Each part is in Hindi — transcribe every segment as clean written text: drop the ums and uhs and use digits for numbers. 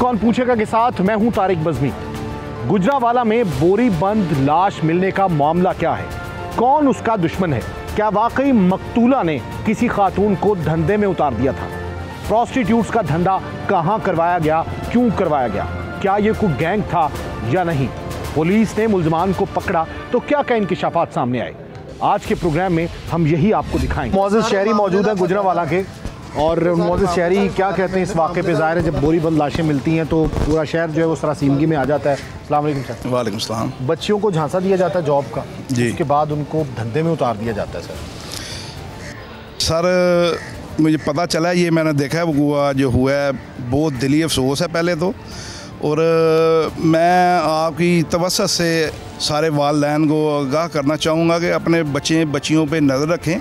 कौन पूछेगा के साथ मैं हूं तारिक बज़मी। गुजरांवाला में बोरी बंद लाश मिलने का मामला क्या है, कौन उसका दुश्मन है, क्या वाकई मकतूला ने किसी खातून को धंधे में उतार दिया था, प्रोस्टिट्यूट्स का धंधा कहां करवाया गया, क्यों करवाया गया, क्या यह कोई गैंग था या नहीं, पुलिस ने मुल्ज़िमान को पकड़ा तो क्या क्या इंकिशाफात सामने आए, आज के प्रोग्राम में हम यही आपको दिखाएंगे। मौजूद शहरी मौजूद हैं गुजरांवाला के, और मौजूद शहरी क्या कहते हैं इस वाक़े पे? ज़ाहिर है जब बोरी बंद लाशें मिलती हैं तो पूरा शहर जो है वो सरासीमगी में आ जाता है। अस्सलाम वालेकुम सर। वालेकुम सलाम। बच्चियों को झांसा दिया जाता है जॉब का जी, उसके बाद उनको धंधे में उतार दिया जाता है। सर मुझे पता चला, ये मैंने देखा है वो जो हुआ है, बहुत दिली अफसोस है पहले तो। और मैं आपकी तवज्जो से सारे वालिदैन को आगाह करना चाहूँगा कि अपने बच्चियों पे नज़र रखें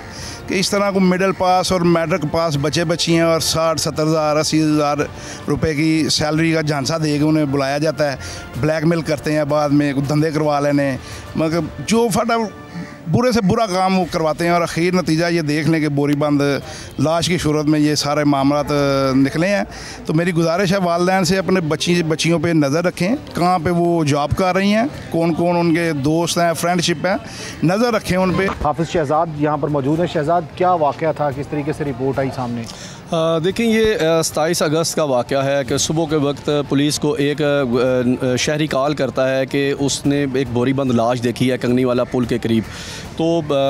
कि इस तरह को मिडिल पास और मैट्रिक पास बच्चियाँ और 60-70 हज़ार 80 हज़ार रुपये की सैलरी का झांसा दे के उन्हें बुलाया जाता है, ब्लैकमेल करते हैं, बाद में धंधे करवा लेने, मगर जो फटा बुरे से बुरा काम वो करवाते हैं और आखिर नतीजा ये देख लें कि बोरी बंद लाश की सूरत में ये सारे मामला निकले हैं। तो मेरी गुजारिश है वालिदैन से अपने बच्चियों पे नज़र रखें, कहाँ पे वो जॉब कर रही हैं, कौन कौन उनके दोस्त हैं, फ्रेंडशिप है, नज़र रखें उन पे। हाफिज़ शहजाद यहाँ पर मौजूद हैं। शहजाद, क्या वाक़या था, किस तरीके से रिपोर्ट आई सामने? देखें, ये 27 अगस्त का वाक़या है कि सुबह के वक्त पुलिस को एक शहरी कॉल करता है कि उसने एक बोरी बंद लाश देखी है कंगनीवाला पुल के करीब। तो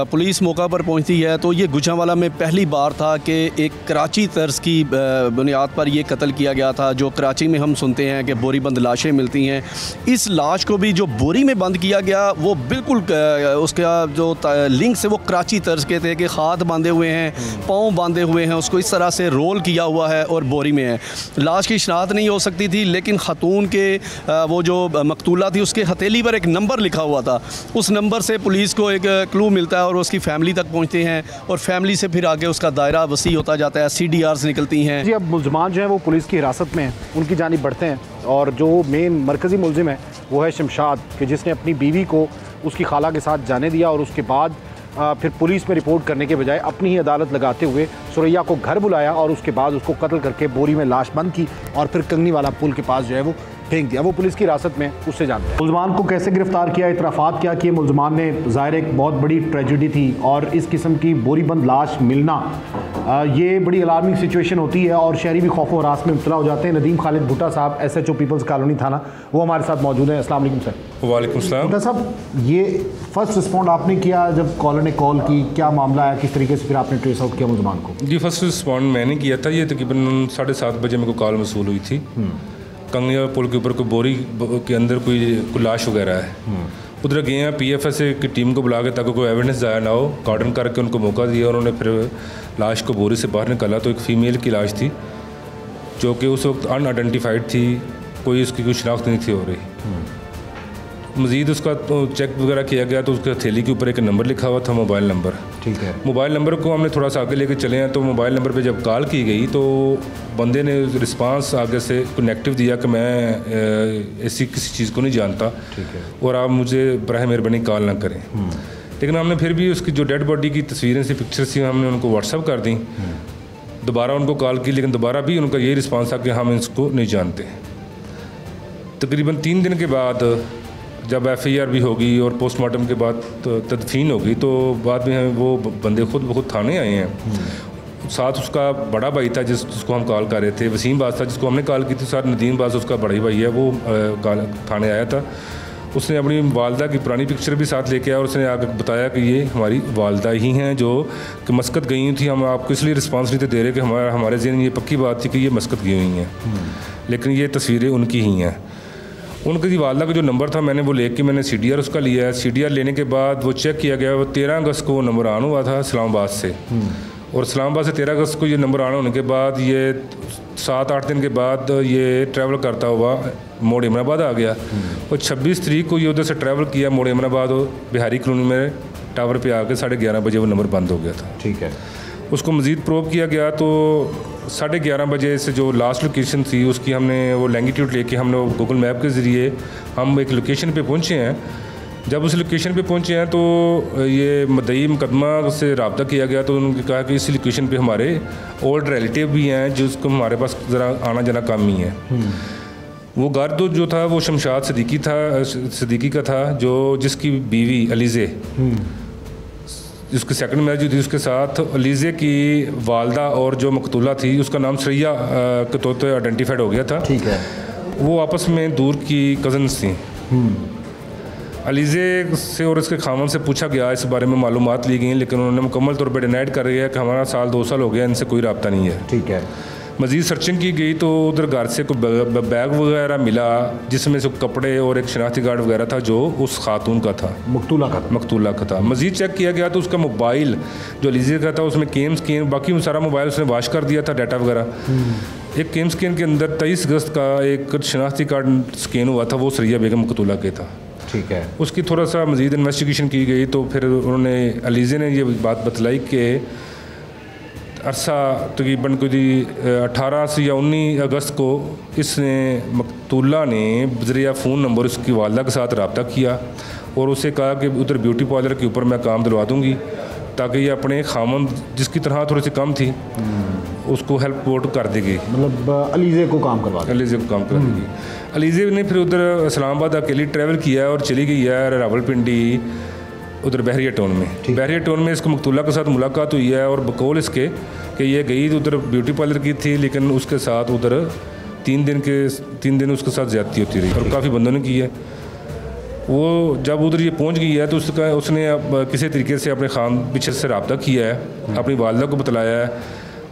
पुलिस मौका पर पहुंचती है तो ये गुजरांवाला में पहली बार था कि एक कराची तर्ज की बुनियाद पर ये कत्ल किया गया था। जो कराची में हम सुनते हैं कि बोरी बंद लाशें मिलती हैं, इस लाश को भी जो बोरी में बंद किया गया वो बिल्कुल उसका जो लिंक से वो कराची तर्ज के थे कि हाथ बांधे हुए हैं, पाँव बांधे हुए हैं, उसको इस तरह से रोल किया हुआ है और बोरी में है। लाश की शनाख्त नहीं हो सकती थी, लेकिन खातून के वो जो मकतूला थी उसके हथेली पर एक नंबर लिखा हुआ था। उस नंबर से पुलिस को एक क्लू मिलता है और उसकी फैमिली तक पहुंचते हैं और फैमिली से फिर आगे उसका दायरा वसी होता जाता है, CDRs निकलती हैं। जी, अब मुल्ज़िमान जो हैं वो पुलिस की हिरासत में हैं, उनकी जानिब बढ़ते हैं और जो मेन मरकज़ी मुल्ज़िम है वो है शमशाद, कि जिसने अपनी बीवी को उसकी खाला के साथ जाने दिया और उसके बाद फिर पुलिस में रिपोर्ट करने के बजाय अपनी ही अदालत लगाते हुए सुरैया को घर बुलाया और उसके बाद उसको कत्ल करके बोरी में लाश बंद की और फिर कंगनीवाला पुल के पास जो है वो फेंक दिया। वो पुलिस की हिरासत में, उससे जानते हैं मुल्ज़िमान को कैसे गिरफ्तार किया, इतराफ़ात क्या किए मुल्ज़िमान ने। ज़ाहिर एक बहुत बड़ी ट्रेजेडी थी और इस किस्म की बोरी बंद लाश मिलना ये बड़ी अलार्मिंग सिचुएशन होती है और शहरी भी खौफ और हरास में मुब्तला हो जाते हैं। नदीम खालिद भुट्टा साहब, SHO पीपल्स कॉलोनी थाना, वो हमारे साथ मौजूद हैं। अस्सलाम वालेकुम सर। वालेकुम सलाम। भुट्टा साहब, ये फर्स्ट रिस्पॉन्ड आपने किया जब कॉलर ने कॉल की, क्या मामला है, किस तरीके से फिर आपने ट्रेस आउट किया मुल्ज़िमान को? जी, फर्स्ट रिस्पॉन्ड मैंने किया था। ये तकरीबन 7:30 बजे मेरे को कॉल मसूल हुई थी, कंगनीवाला पुल के ऊपर कोई बोरी के अंदर कोई लाश वगैरह है। उधर गए हैं, PFS की टीम को बुला के ताकि कोई एविडेंस ज़ाया ना हो, कार्डन करके उनको मौका दिया और उन्होंने फिर लाश को बोरी से बाहर निकाला। तो एक फ़ीमेल की लाश थी जो कि उस वक्त अनआइडेंटिफाइड थी, कोई उसकी कोई शनाख्त नहीं थी हो रही। मज़ीद उसका तो चेक वगैरह किया गया तो उसके हथेली के ऊपर एक नंबर लिखा हुआ था, मोबाइल नंबर। ठीक है। मोबाइल नंबर को हमने थोड़ा सा आगे लेके चले हैं तो मोबाइल नंबर पे जब कॉल की गई तो बंदे ने रिस्पांस आगे से नेगेटिव दिया कि मैं ऐसी किसी चीज़ को नहीं जानता, ठीक है, और आप मुझे बराह मेहरबानी कॉल ना करें। लेकिन हमने फिर भी उसकी जो डेड बॉडी की तस्वीरें सी, पिक्चर्स थी, हमने उनको व्हाट्सअप कर दी। दोबारा उनको कॉल की, लेकिन दोबारा भी उनका यही रिस्पांस था कि हम इसको नहीं जानते। तकरीबन 3 दिन के बाद जब FIR भी होगी और पोस्टमार्टम के बाद तदफीन होगी तो बाद में वो बंदे खुद ब खुद थाने आए हैं। साथ उसका बड़ा भाई था जिसको हम कॉल कर रहे थे, वसीम बास था जिसको हमने कॉल की थी, साथ नदीम बास उसका बड़ा ही भाई है, वो थाने आया था। उसने अपनी वालदा की पुरानी पिक्चर भी साथ लेके आया और उसने आगे बताया कि ये हमारी वालदा ही हैं जो कि मस्कत गई हुई थी। हम आपको इसलिए रिस्पांस नहीं दे रहे कि हमारे ज़हन में ये पक्की बात थी कि ये मस्कत गई हुई हैं, लेकिन ये तस्वीरें उनकी ही हैं। उनकी वालदा का जो नंबर था मैंने वो लेके मैंने CDR उसका लिया है। CDR लेने के बाद वो चेक किया गया, वो 13 अगस्त को नंबर ऑन हुआ था इस्लामाबाद से, और इस्लामाबाद से 13 अगस्त को ये नंबर ऑन होने के बाद ये 7-8 दिन के बाद ये ट्रैवल करता हुआ मोड़ इमराबाद आ गया और 26 तारीख को ये उधर से ट्रैवल किया मोड़ इमराबाद और बिहारी कॉलोनी में टावर पे आके 11:30 बजे वो नंबर बंद हो गया था। ठीक है। उसको मज़ीद प्रोब किया गया तो 11:30 बजे से जो लास्ट लोकेशन थी उसकी हमने वो लैंगिट्यूड लेके हमने गूगल मैप के ज़रिए हम एक लोकेशन पे पहुँचे हैं। जब उस लोकेशन पे पहुँचे हैं तो ये मदई मुकदमा से रब्ता किया गया तो उन्होंने कहा कि इस लोकेशन पे हमारे ओल्ड रिलेटिव भी हैं जिसको हमारे पास ज़रा आना जाना कम ही है। वो गर्द जो था वो शमशाद सिद्दीकी का था, जो जिसकी बीवी अलीज़े, जिसकी सेकंड मैरिज हुई थी, उसके साथ अलीज़े की वालदा और जो मकतूला थी उसका नाम सरैया के तौर पर आइडेंटिफाइड हो गया था। ठीक है। वो आपस में दूर की कज़न्स थी। अलीज़े से और इसके खामन से पूछा गया, इस बारे में मालूमात ली गई, लेकिन उन्होंने मुकम्मल तौर पर डिनाइड कर दिया कि हमारा 2 साल हो गया, इनसे कोई रब्ता नहीं है। ठीक है। मज़ीद सर्चिंग की गई तो उधर घर से कोई बैग वगैरह मिला, जिसमें से कपड़े और एक शनाख्ती कार्ड वगैरह था जो उस खातून का था, मकतूला का था। मज़ीद चेक किया गया तो उसका मोबाइल जो अलीज़े का था उसमें केम स्कैन, बाकी सारा मोबाइल उसने वाश कर दिया था, डाटा वगैरह। एक केम स्कैन के अंदर 23 अगस्त का एक शनाख्ती कार्ड स्कैन हुआ था, वो सरैया बेगम मकतूला के था। ठीक है। उसकी थोड़ा सा मज़ीद इन्वेस्टिगेशन की गई तो फिर उन्होंने अलीज़े ने ये बात बतलाई कि अरसा तकरीबन कोई 18 से या 19 अगस्त को इसने मकतूला ने ज़रिया फ़ोन नंबर उसकी वालदा के साथ रब्ता किया और उसे कहा कि उधर ब्यूटी पार्लर के ऊपर मैं काम दिलवा दूँगी, ताकि ये अपने खामन जिसकी तरह थोड़ी सी कम थी उसको हेल्प वोट कर देगी, मतलब अलीज़े को काम करवा देगी। अलीज़े ने फिर उधर इस्लामाबाद अकेली ट्रैवल किया और चली गई है रावलपिंडी, उधर बहरिया टाउन में। बहरिया टाउन में इसको मकतूला के साथ मुलाकात हुई है और बकौल इसके कि ये गई उधर ब्यूटी पार्लर की थी, लेकिन उसके साथ उधर 3 दिन उसके साथ ज़्यादती होती रही और काफ़ी बंदों ने की है। वो जब उधर ये पहुंच गई है तो उसने अब किसी तरीके से अपने पीछे से रब्ता किया है, अपनी वालदा को बतलाया है,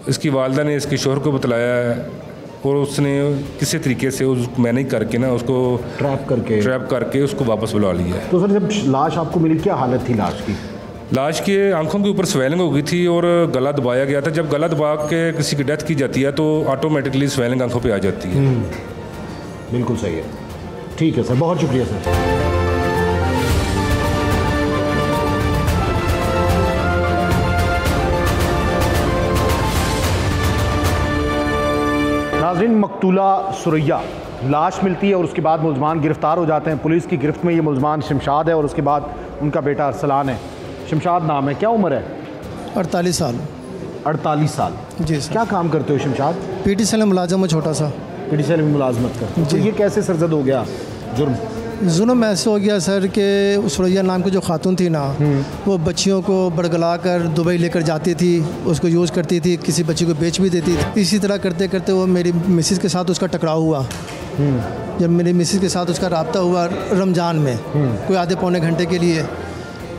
इसकी वालदा ने इसके शोहर को बतलाया है और उसने किसी तरीके से उसको मैनेज करके ना उसको ट्रैप करके उसको वापस बुला लिया है। तो सर जब लाश आपको मिली क्या हालत थी लाश की? लाश के आंखों के ऊपर स्वेलिंग हो गई थी और गला दबाया गया था। जब गला दबा के किसी की डेथ की जाती है तो ऑटोमेटिकली स्वेलिंग आंखों पे आ जाती है। बिल्कुल सही है। ठीक है सर, बहुत शुक्रिया सर। नाज़रीन, मकतूला सुरैया लाश मिलती है और उसके बाद मुलजमान गिरफ़्तार हो जाते हैं। पुलिस की गिरफ्त में ये मुलजमान शमशाद है और उसके बाद उनका बेटा अरसलान है। शमशाद नाम है, क्या उम्र है? 48 साल। 48 साल जी सर। क्या काम करते हो शमशाद? PTCL में मुलाजम है, छोटा सा PTCL में मुलाजमत करते हो। तो ये कैसे सरजद हो गया जुर्म ऐसे हो गया सर कि सुरैया नाम की जो खातून थी ना, वो बच्चियों को बड़गला कर दुबई लेकर जाती थी, उसको यूज़ करती थी, किसी बच्ची को बेच भी देती थी। इसी तरह करते करते वो मेरी मिसिज़ के साथ उसका टकराव हुआ। जब मेरी मिसिज़ के साथ उसका रब्ता हुआ रमज़ान में कोई आधे पौने घंटे के लिए,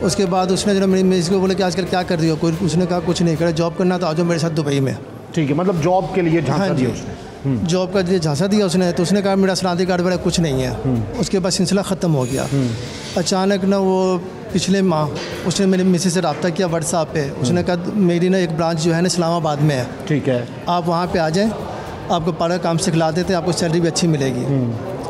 उसके बाद उसने जब मेरी मिसिज़ को बोला कि आजकल क्या कर रही हो, कोई उसने कहा कुछ नहीं करा, जॉब करना तो आ जाओ मेरे साथ दुबई में। ठीक है, मतलब जॉब के लिए झांसा दिया उसने। जॉब का लिए झांसा दिया उसने, तो उसने कहा मेरा शनाख्ती कार्ड वगैरह कुछ नहीं है। उसके बाद सिलसिला ख़त्म हो गया। अचानक ना वो पिछले माह उसने मेरी मिसेज से रब्ता किया व्हाट्सएप पे। उसने कहा मेरी ना एक ब्रांच जो है ना इस्लामाबाद में है, ठीक है, आप वहाँ पे आ जाएं, आपको बड़ा काम सिखला देते हैं, आपको सैलरी भी अच्छी मिलेगी।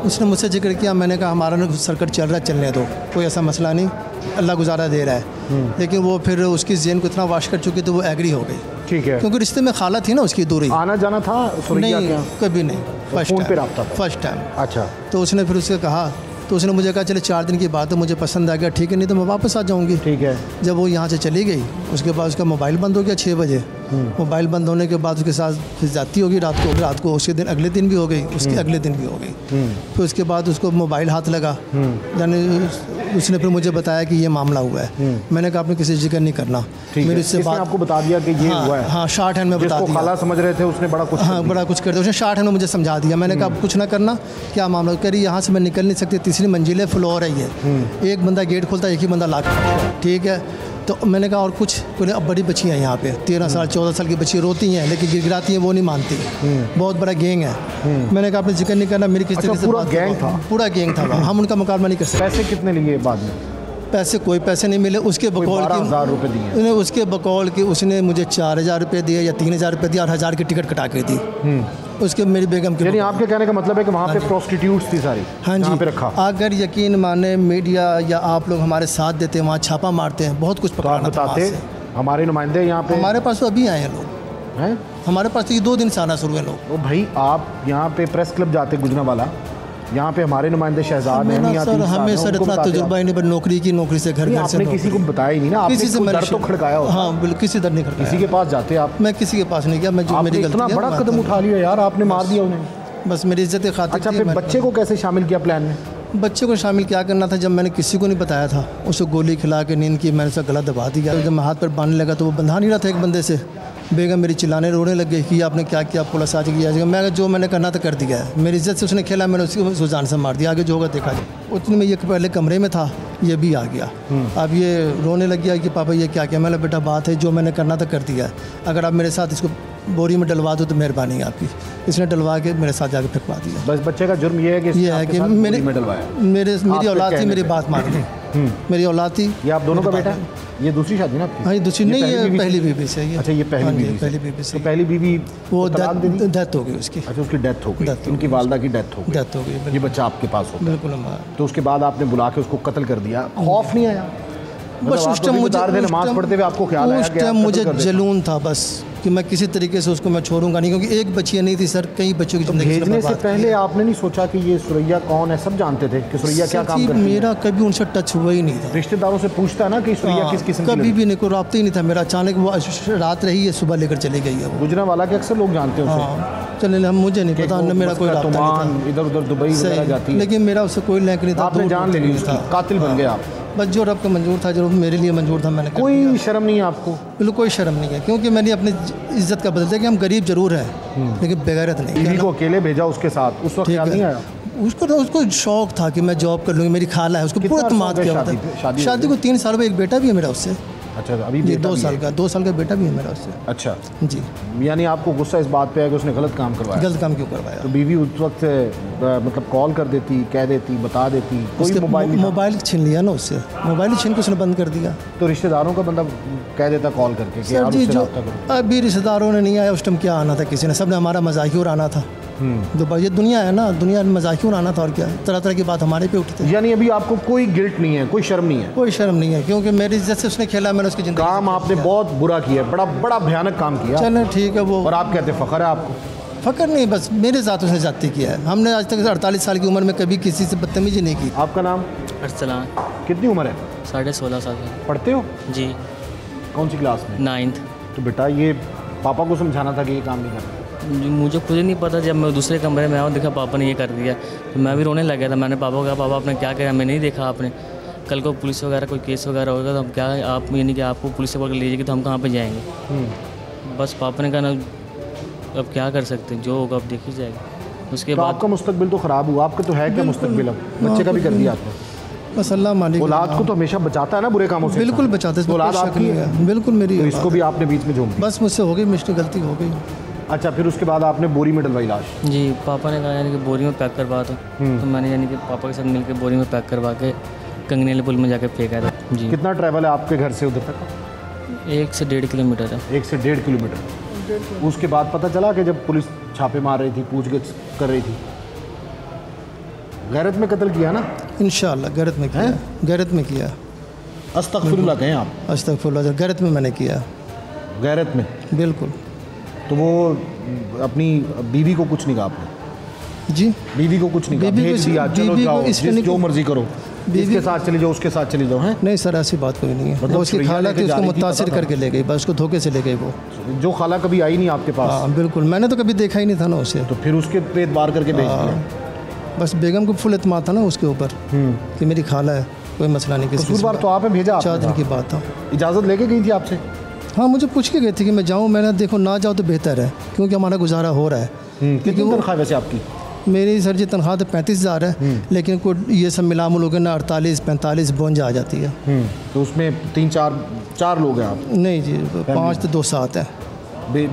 उसने मुझसे जिक्र किया, मैंने कहा हमारा ना सर्किट चल रहा है, चलने दो, कोई ऐसा मसला नहीं, अल्लाह गुजारा दे रहा है। लेकिन वो फिर उसकी ज़हन को इतना वाश कर चुकी तो वो एग्री हो गई। ठीक है, क्योंकि रिश्ते में खाला थी ना उसकी, दूरी आना जाना था नहीं क्या? कभी नहीं, फर्स्ट टाइम। अच्छा, तो उसने फिर उससे कहा, तो उसने मुझे कहा चले 4 दिन की बात है, मुझे पसंद आ गया, ठीक है, नहीं तो मैं वापस आ जाऊँगी। ठीक है। जब वो यहाँ से चली गई उसके बाद उसका मोबाइल बंद हो गया 6 बजे। मोबाइल बंद होने के बाद उसके साथ फिर जाती होगी रात को उसके दिन अगले दिन भी हो गई, उसके अगले दिन भी हो गई। फिर उसके बाद उसको मोबाइल हाथ लगा, यानी उसने फिर मुझे बताया कि ये मामला हुआ है। मैंने कहा आपने किसी जिक्र नहीं करना। मेरे इससे बात आपको बता दिया कि ये हुआ है। हाँ, शॉर्ट हैंड में बता दिया। खाला समझ रहे थे उसने बड़ा कुछ, हाँ बड़ा कुछ कर दिया उसने, शॉर्ट हैंड में मुझे समझा दिया। मैंने कहा कुछ ना करना, क्या मामला? कह रही यहाँ से मैं निकल नहीं सकती, 3री मंजिल है, फ्लोर है ये, एक बंदा गेट खोलता है, एक ही बंदा लॉक करता है। ठीक है, तो मैंने कहा और कुछ बोले, अब बड़ी बच्चियाँ हैं यहाँ पे, 13 साल 14 साल की बच्ची रोती हैं लेकिन गिड़गिड़ाती हैं, वो नहीं मानती। बहुत बड़ा गैंग है। मैंने कहा आपने जिक्र नहीं करना, मेरी किस तरीके से पूरा गैंग था? पूरा गैंग था, हम उनका मुकाबला नहीं कर सकते। पैसे कितने लिए बाद में? पैसे कोई पैसे नहीं मिले। उसके बकौल 12,000 रुपये दिए उसके बकौल की उसने मुझे 4,000 रुपये दिए या 3,000 रुपये दिया और 1,000 की टिकट कटा के दी उसके मेरी बेगम की। यानी आपके कहने का मतलब है कि वहाँ पे प्रोस्टिट्यूट्स थी सारी? हाँ जी, पे रखा। अगर यकीन माने मीडिया या आप लोग हमारे साथ देते हैं, वहाँ छापा मारते हैं, बहुत कुछ पकड़ाना बताते। हमारे नुमाइंदे यहाँ पे, हमारे पास तो अभी आए हैं लोग हैं, हमारे पास तो ये 2 दिन से आना शुरू है लोग। तो भाई आप यहाँ पे प्रेस क्लब जाते गुजरांवाला, यहाँ पे हमारे नुमाइंदे शहजाद हैं, हमें सर इतना तजुर्बा ही नहीं, पर नौकरी से घर से किसी को बताया ही नहीं ना, किसी से दर तो खड़काया हो? हाँ बिल्कुल, किसी दर नहीं खड़काया। किसी के पास जाते आप? मैं किसी के पास नहीं गया, मैं जो मेरी गलती है। इतना बड़ा कदम उठा लिया यार आपने, मार दिया उन्हें। बस मेरी इज्जत की खातिर। अच्छा, फिर बच्चे को कैसे शामिल किया प्लान में? बच्चे को शामिल क्या करना था, जब मैंने किसी को नहीं बताया था, उसको गोली खिला के नींद की, मैंने उसका गला दबा दिया। जब मैं हाथ पर बांधने लगा तो वो बंधा नहीं रहा था एक बंदे से। बेगम मेरी चिल्लाने रोने लग गई कि आपने क्या किया, पुलिस आज किया। मैं जो मैंने करना था कर दिया है, मेरी इज्जत से उसने खेला, मैंने उसको जान से मार दिया। आगे जो होगा देखा जाए। उतने में ये पहले कमरे में था, ये भी आ गया। अब ये रोने लग गया कि पापा ये क्या किया। मैंने बेटा बात है, जो मैंने करना था कर दिया है, अगर आप मेरे साथ इसको बोरी में डलवा दो तो मेहरबानी है आपकी। इसने डलवा के मेरे साथ जाके फेंकवा दिया। बस बच्चे का जुर्म ये है कि मेरी औलाद थी, मेरी बात मान ली, मेरी औलाद थी। ये आप दोनों का बेटा है? ये दूसरी शादी ना आपकी? हाँ, ये दूसरी नहीं, ये पहली बीवी से। अच्छा, ये पहली बीवी से। पहली बीवी से। तो पहली बीवी वो डेथ हो गई उसकी। अच्छा, उसकी डेथ हो गई, उनकी वालदा की डेथ हो गई। ये बच्चा आपके पास हो? बिल्कुल। तो उसके बाद आपने बुला के उसको कत्ल कर दिया, खौफ नहीं आया? बस उस टाइम मुझे नमाज पढ़ते हुए आपको ख्याल आया? उस टाइम मुझे जलून था बस कि मैं किसी तरीके से उसको मैं छोड़ूंगा नहीं, क्योंकि एक बच्ची नहीं थी सर, कई बच्चों की जिंदगी। भेजने से पहले आपने नहीं सोचा कि ये सुरैया कौन है? सब जानते थे कि सुरैया क्या काम करती है? मेरा कभी उनसे टच हुआ ही नहीं था। रिश्तेदारों से पूछता है ना कि सुरैया किस किस्म की? कभी भी नहीं, कोई राब्ता ही नहीं था मेरा। अचानक वो रात रही है, सुबह लेकर चली गई है वो। गुजरांवाला के अक्सर लोग जानते हैं उसे। चले, हम मुझे नहीं पता, मेरा कोई राब्ता नहीं था। इधर उधर दुबई वगैरह जाती है, लेकिन मेरा उससे कोई लिंक नहीं था। आपने जान ले ली उसकी, कातिल बन गए आप। बस जो रब का मंजूर था, जो मेरे लिए मंजूर था, मैंने कोई शर्म नहीं है आपको? बिल्कुल कोई शर्म नहीं है, क्योंकि मैंने अपनी इज्जत का बदल दिया कि हम गरीब जरूर हैं लेकिन बेगैरत नहीं। बीवी को अकेले भेजा उसके साथ, उस वक्त ख्याल नहीं आया? उसको शौक था कि मैं जॉब कर लूँगी, मेरी खाला है, उसको पूरा तमाद किया होता है। शादी को 3 साल में एक बेटा भी है मेरा उससे। अच्छा, अभी 2 साल का बेटा भी है मेरा उससे। अच्छा जी। यानी आपको गुस्सा इस बात पे है कि उसने गलत काम करवाया? गलत काम क्यों करवाया? तो बीवी उस वक्त मतलब कॉल कर देती, कह देती, बता देती? कोई मोबाइल छीन लिया ना उससे, मोबाइल छीन के उसने बंद कर दिया। तो रिश्तेदारों का बंदा कह देता कॉल करके कि सर जी, जो अभी रिश्तेदारों ने नहीं आया, उस टाइम क्या आना था, किसी ने, सबने हमारा मजाक ही उड़ाना था। तो ये दुनिया है ना, दुनिया में मजाक ही उड़ाना था और क्या, तरह तरह की बात हमारे पे उठती है। यानी अभी आपको कोई गिल्ट नहीं है, कोई शर्म नहीं है? कोई शर्म नहीं है, क्योंकि मेरी इज्जत से उसने खेला, मैंने उसकी जिंदगी। काम आपने बहुत बुरा किया, बड़ा भयानक काम किया। चलो ठीक है वो। और आप कहते फ़ख्र है आपको? फ़ख्र नहीं, बस मेरे साथ उसने जाती किया है। हमने आज तक 48 साल की उम्र में कभी किसी से बदतमीजी नहीं की। आपका नाम? अर्सलान। कितनी उम्र है? 16.5 साल का। पढ़ते हो? जी। कौन सी क्लास में? 9th। तो बेटा ये पापा को समझाना था कि ये काम नहीं करना। मुझे खुद ही नहीं पता, जब मैं दूसरे कमरे में आया देखा पापा ने ये कर दिया तो मैं भी रोने लग गया था। मैंने पापा को कहा, पापा आपने क्या किया? मैं नहीं देखा आपने, कल को पुलिस वगैरह कोई केस वगैरह होगा तो हम क्या, आप यानी कि आपको पुलिस से पकड़ लीजिएगी तो हम कहाँ पे जाएंगे? बस पापा ने कहा ना, अब क्या कर सकते हैं, जो होगा अब देखी जाएगी। उसके बाद आपका मुस्तकबिल तो ख़राब हुआ। आपका तो है क्या मुस्तकबिल? अब बच्चे का भी कर दिया आपने। बस अल्लाह मालिक। औलाद को तो हमेशा बचाता है ना बुरे कामों से? बिल्कुल बचाते हैं। औलाद आपकी है? बिल्कुल मेरी। तो इसको भी आपने बीच में झोंक दिया? बस मुझसे हो गई, मिस्टेक, गलती हो गई। अच्छा, फिर उसके बाद आपने बोरी में डलवाई लाश? जी, पापा ने कहा यानी कि बोरी में पैक करवा दो। तो मैंने यानी कि पापा के साथ मिलकर बोरी में पैक करवा के कंगनेली पुल में जाके फेंका था। जी। कितना ट्रैवल है आपके घर से उधर तक? 1 से 1.5 किलोमीटर है। 1 से 1.5 किलोमीटर। उसके बाद पता चला कि जब पुलिस छापे मार रही थी, पूछगिछ कर रही थी, गैरत में कत्ल किया ना? इंशाअल्लाह गैरत में किया। गैरत में किया। अस्तगफिरुल्लाह कहें आप? अस्तगफिरुल्लाह, गैरत में मैंने किया। गैरत में? बिल्कुल। तो वो अपनी बीवी को कुछ नहीं कहा आपने? जी, बीवी को कुछ नहीं कहा? भेज दिया, चलो जाओ, जो मर्जी करो, इसके साथ चली जाओ, उसके साथ चली जाओ? हैं? नहीं सर, ऐसी बात कोई नहीं है। मतलब उसकी खाला थी, उसको मुतासिर करके ले गई, बस उसको धोखे से ले गई वो। जो खाला कभी आई नहीं आपके पास? हाँ बिल्कुल, मैंने तो कभी देखा ही नहीं था ना उसे। तो फिर उसके पेट बार करके भेज दिया? बस बेगम को फुल एतमाद था ना उसके ऊपर कि मेरी खाला है, कोई मसला नहीं। किसी बार तो आपने भेजा? 4 दिन की बात था। इजाज़त लेके गई थी आपसे? हाँ, मुझे पूछ के गई थी कि मैं जाऊँ। मैंने देखो ना जाओ तो बेहतर है, क्योंकि हमारा गुजारा हो रहा है। कितनी तनख्वाह वैसे आपकी? मेरी सर जी तनख्वाह तो 35,000 है, लेकिन कोई ये सब मिला मिलोगे ना 48-45 52 आ जाती है। तो उसमें 3-4 लोग हैं आप? नहीं जी, 5 तो 2 साथ हैं।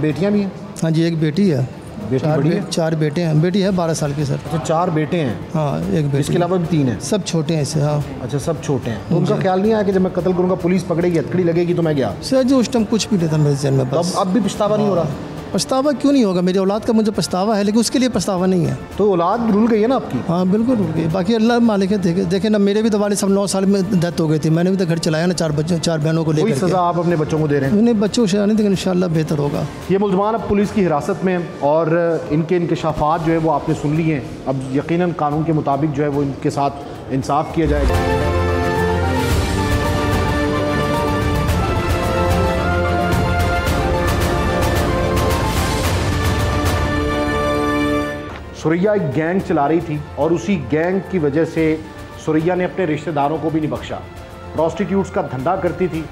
बेटियाँ भी हैं? हाँ जी, एक बेटी है। 4 बेटे हैं। बेटी है 12 साल की सर। अच्छा, 4 बेटे हैं? हाँ, एक बेटी। इसके अलावा भी 3 हैं? सब छोटे हैं इससे। हाँ। अच्छा, सब छोटे हैं। तो उनका ख्याल नहीं आया कि जब मैं कत्ल करूँगा पुलिस पकड़ेगी, हथकड़ी लगेगी तो मैं गया? सर जी, उस टाइम कुछ भी नहीं था मेरे जहन में। बस अब भी पछतावा नहीं हो रहा? पछतावा क्यों नहीं होगा? मेरी औलाद का मुझे पछतावा है, लेकिन उसके लिए पछतावा नहीं है। तो औलाद रुल गई है ना आपकी? हाँ बिल्कुल रुल गई। बाकी अल्लाह मालिक है। देखे ना, मेरे भी तो वालिद सब 9 साल में डेथ हो गई थी। मैंने भी तो घर चलाया ना, 4 बच्चों 4 बहनों को लेकर। कोई सज़ा आप अपने बच्चों को दे रहे हैं? नहीं, बच्चों को सज़ा नहीं, लेकिन इंशाअल्लाह बेहतर होगा। ये मुल्ज़मान अब पुलिस की हिरासत में और इनके इंकशाफात जो है वो आपने सुन लिए हैं। अब यकीनन कानून के मुताबिक जो है वो इनके साथ इंसाफ किया जाएगा। सुरैया एक गैंग चला रही थी और उसी गैंग की वजह से सुरैया ने अपने रिश्तेदारों को भी नहीं बख्शा। प्रॉस्टिट्यूट्स का धंधा करती थी।